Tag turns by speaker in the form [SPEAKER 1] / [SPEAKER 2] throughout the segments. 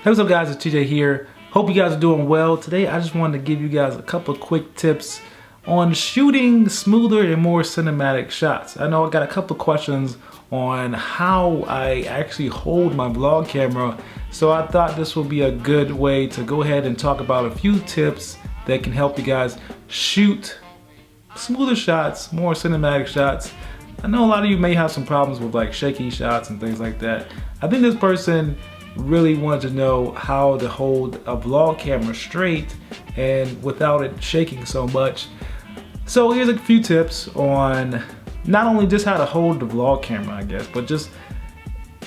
[SPEAKER 1] Hey, what's up guys, it's TJ here. Hope you guys are doing well. Today I just wanted to give you guys a couple quick tips on shooting smoother and more cinematic shots. I know I got a couple questions on how I actually hold my vlog camera, so I thought this would be a good way to go ahead and talk about a few tips that can help you guys shoot smoother shots, more cinematic shots. I know a lot of you may have some problems with like shaky shots and things like that. I think this person really wanted to know how to hold a vlog camera straight and without it shaking so much. So here's a few tips on not only just how to hold the vlog camera, I guess, but just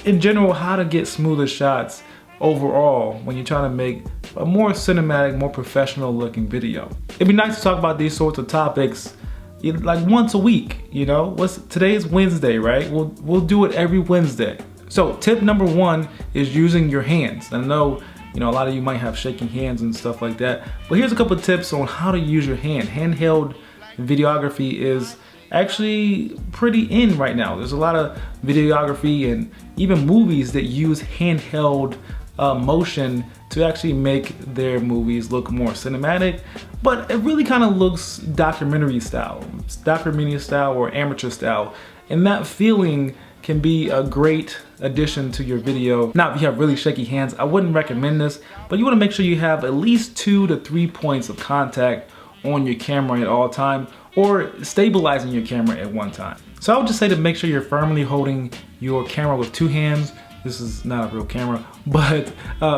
[SPEAKER 1] in general how to get smoother shots overall when you're trying to make a more cinematic, more professional looking video. It'd be nice to talk about these sorts of topics like once a week, you know? Today's Wednesday, right? We'll do it every Wednesday. So tip number one is using your hands. I know, a lot of you might have shaking hands and stuff like that, but here's a couple of tips on how to use your hand. Handheld videography is actually pretty in right now. There's a lot of videography and even movies that use handheld motion to actually make their movies look more cinematic, but it really kind of looks documentary style or amateur style, and that feeling can be a great addition to your video. Now, if you have really shaky hands, I wouldn't recommend this, but you want to make sure you have at least 2 to 3 points of contact on your camera at all time, or stabilizing your camera at one time. So I would just say to make sure you're firmly holding your camera with 2 hands. This is not a real camera, but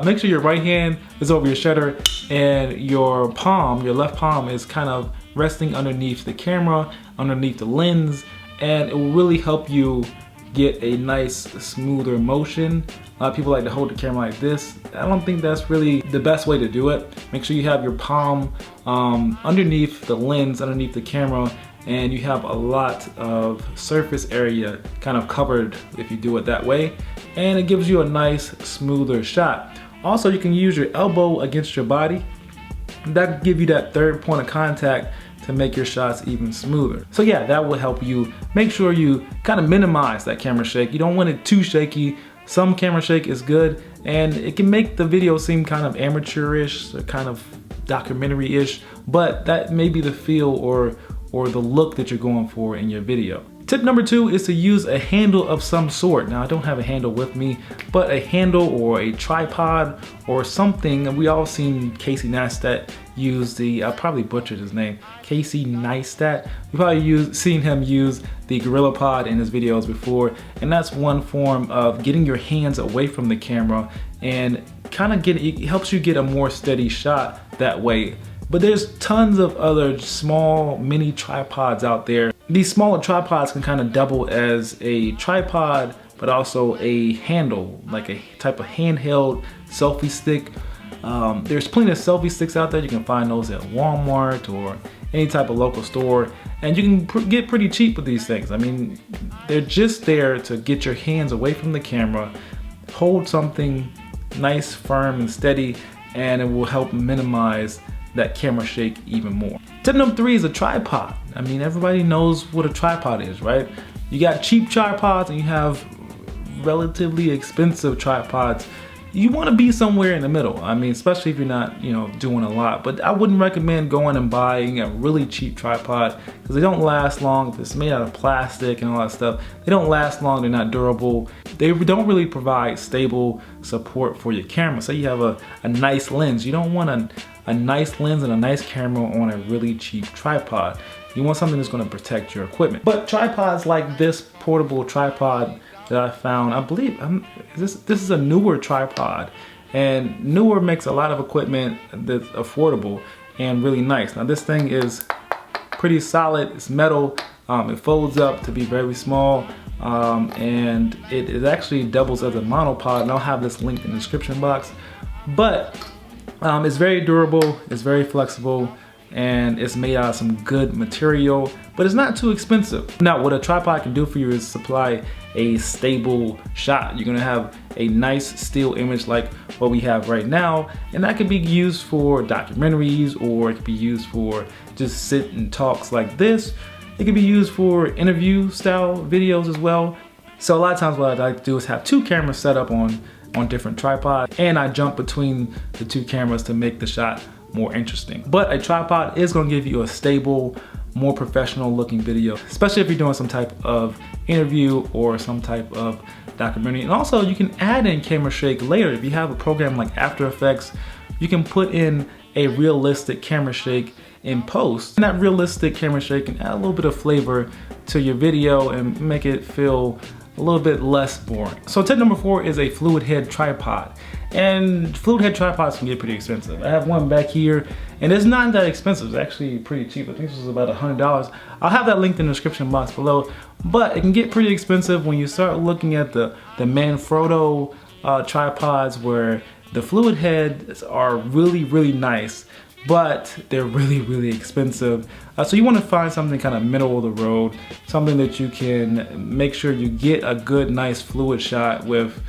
[SPEAKER 1] make sure your right hand is over your shutter and your palm, your left palm, is kind of resting underneath the camera, underneath the lens, and it will really help you get a nice smoother motion. A lot of people like to hold the camera like this. I don't think that's really the best way to do it. Make sure you have your palm underneath the lens, underneath the camera, and you have a lot of surface area kind of covered if you do it that way, and it gives you a nice smoother shot. Also, you can use your elbow against your body. That can give you that third point of contact to make your shots even smoother. So yeah, that will help you make sure you kind of minimize that camera shake. You don't want it too shaky. Some camera shake is good, and it can make the video seem kind of amateurish or kind of documentary-ish, but that may be the feel or the look that you're going for in your video. Tip number 2 is to use a handle of some sort. Now, I don't have a handle with me, but a handle or a tripod or something. And we all seen Casey Neistat use I probably butchered his name, Casey Neistat. We probably seen him use the GorillaPod in his videos before, and that's one form of getting your hands away from the camera and kind of it helps you get a more steady shot that way. But there's tons of other small mini tripods out there. These smaller tripods can kind of double as a tripod, but also a handle, like a type of handheld selfie stick. There's plenty of selfie sticks out there. You can find those at Walmart or any type of local store, and you can get pretty cheap with these things. I mean, they're just there to get your hands away from the camera, hold something nice, firm, and steady, and it will help minimize that camera shake even more. Tip number 3 is a tripod. I mean, everybody knows what a tripod is, right? You got cheap tripods and you have relatively expensive tripods. You want to be somewhere in the middle. I mean, especially if you're not, doing a lot. But I wouldn't recommend going and buying a really cheap tripod because they don't last long. If it's made out of plastic and all that stuff, they don't last long. They're not durable. They don't really provide stable support for your camera. Say you have a nice lens. You don't want a nice lens and a nice camera on a really cheap tripod. You want something that's going to protect your equipment. But tripods like this portable tripod that I found, I believe this is a Newer tripod, and Newer makes a lot of equipment that's affordable and really nice. Now this thing is pretty solid. It's metal. It folds up to be very small, and it actually doubles as a monopod, and I'll have this linked in the description box. But it's very durable, it's very flexible, and it's made out of some good material, but it's not too expensive. Now, what a tripod can do for you is supply a stable shot. You're gonna have a nice still image like what we have right now, and that can be used for documentaries, or it can be used for just sit and talks like this. It can be used for interview style videos as well. So a lot of times what I like to do is have 2 cameras set up on on different tripods, and I jump between the two cameras to make the shot more interesting. But a tripod is gonna give you a stable, more professional looking video, especially if you're doing some type of interview or some type of documentary. And also you can add in camera shake later. If you have a program like After Effects, you can put in a realistic camera shake in post. And that realistic camera shake can add a little bit of flavor to your video and make it feel a little bit less boring. So tip number 4 is a fluid head tripod. And fluid head tripods can get pretty expensive. I have one back here and it's not that expensive. It's actually pretty cheap. I think this was about $100. I'll have that linked in the description box below, but it can get pretty expensive when you start looking at the Manfrotto tripods, where the fluid heads are really, really nice, but they're really, really expensive. So you want to find something kind of middle of the road, something that you can make sure you get a good, nice fluid shot with,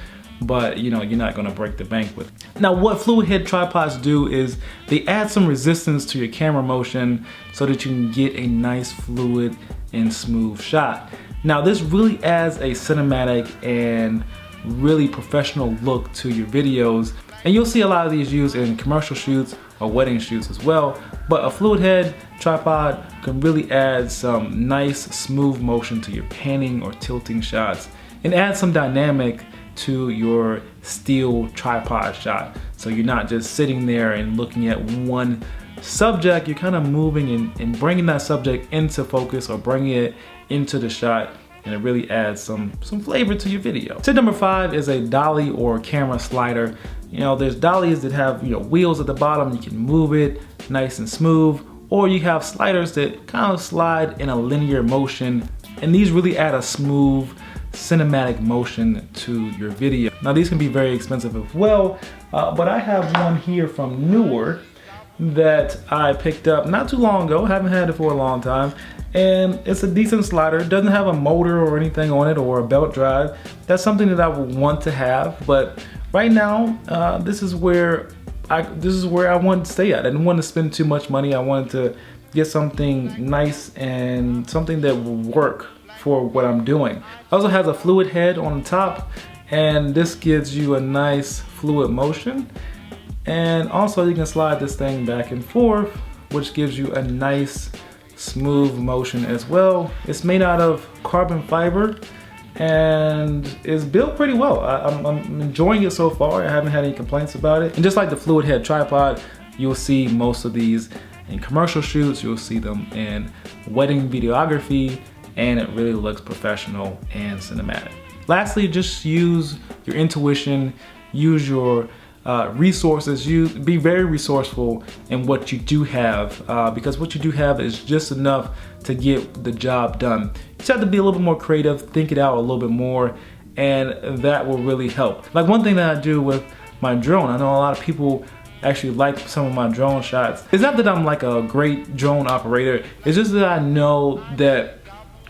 [SPEAKER 1] but you know, you're not gonna break the bank with. Now, what fluid head tripods do is they add some resistance to your camera motion so that you can get a nice fluid and smooth shot. Now, this really adds a cinematic and really professional look to your videos. And you'll see a lot of these used in commercial shoots or wedding shoots as well. But a fluid head tripod can really add some nice smooth motion to your panning or tilting shots and add some dynamic to your still tripod shot. So you're not just sitting there and looking at one subject, you're kind of moving and bringing that subject into focus or bringing it into the shot, and it really adds some flavor to your video. Tip number 5 is a dolly or camera slider. You know, there's dollies that have, you know, wheels at the bottom. You can move it nice and smooth, or you have sliders that kind of slide in a linear motion, and these really add a smooth cinematic motion to your video. Now, these can be very expensive as well, but I have one here from Newer that I picked up not too long ago. Haven't had it for a long time, and it's a decent slider. It doesn't have a motor or anything on it or a belt drive. That's something that I would want to have, but right now this is where I wanted to stay at. I didn't want to spend too much money. I wanted to get something nice and something that will work for what I'm doing. It also has a fluid head on the top, and this gives you a nice fluid motion. And also you can slide this thing back and forth, which gives you a nice smooth motion as well. It's made out of carbon fiber and is built pretty well. I'm enjoying it so far. I haven't had any complaints about it. And just like the fluid head tripod, you'll see most of these in commercial shoots. You'll see them in wedding videography, and it really looks professional and cinematic. Lastly, just use your intuition, use your resources. Be very resourceful in what you do have, because what you do have is just enough to get the job done. You just have to be a little bit more creative, think it out a little bit more, and that will really help. Like one thing that I do with my drone, I know a lot of people actually like some of my drone shots. It's not that I'm like a great drone operator, it's just that I know that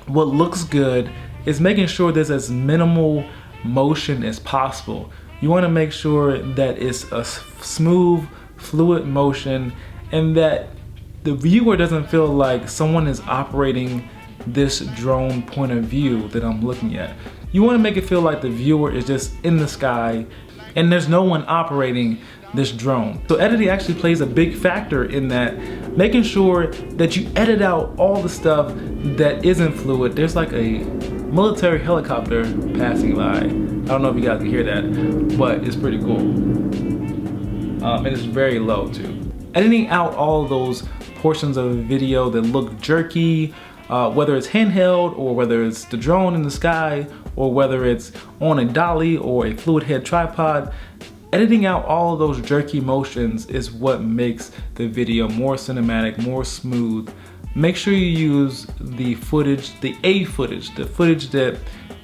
[SPEAKER 1] what looks good is making sure there's as minimal motion as possible. You want to make sure that it's a smooth, fluid motion, and that the viewer doesn't feel like someone is operating this drone point of view that I'm looking at. You want to make it feel like the viewer is just in the sky and there's no one operating this drone. So editing actually plays a big factor in that, making sure that you edit out all the stuff that isn't fluid. There's like a military helicopter passing by. I don't know if you guys can hear that, but it's pretty cool. And it's very low too. Editing out all of those portions of the video that look jerky, whether it's handheld or whether it's the drone in the sky or whether it's on a dolly or a fluid head tripod, editing out all of those jerky motions is what makes the video more cinematic, more smooth. Make sure you use the footage, the footage that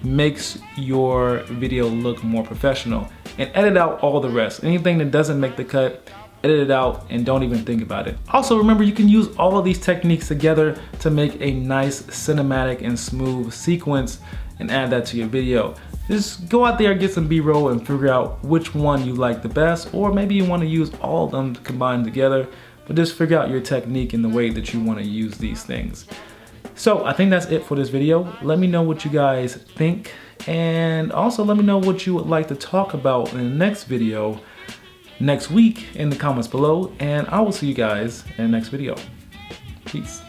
[SPEAKER 1] makes your video look more professional, and edit out all the rest. Anything that doesn't make the cut, edit it out and don't even think about it. Also remember, you can use all of these techniques together to make a nice cinematic and smooth sequence and add that to your video. Just go out there, get some B-roll and figure out which one you like the best, or maybe you want to use all of them combined together, but just figure out your technique and the way that you want to use these things. So I think that's it for this video. Let me know what you guys think, and also let me know what you would like to talk about in the next video next week in the comments below, and I will see you guys in the next video. Peace.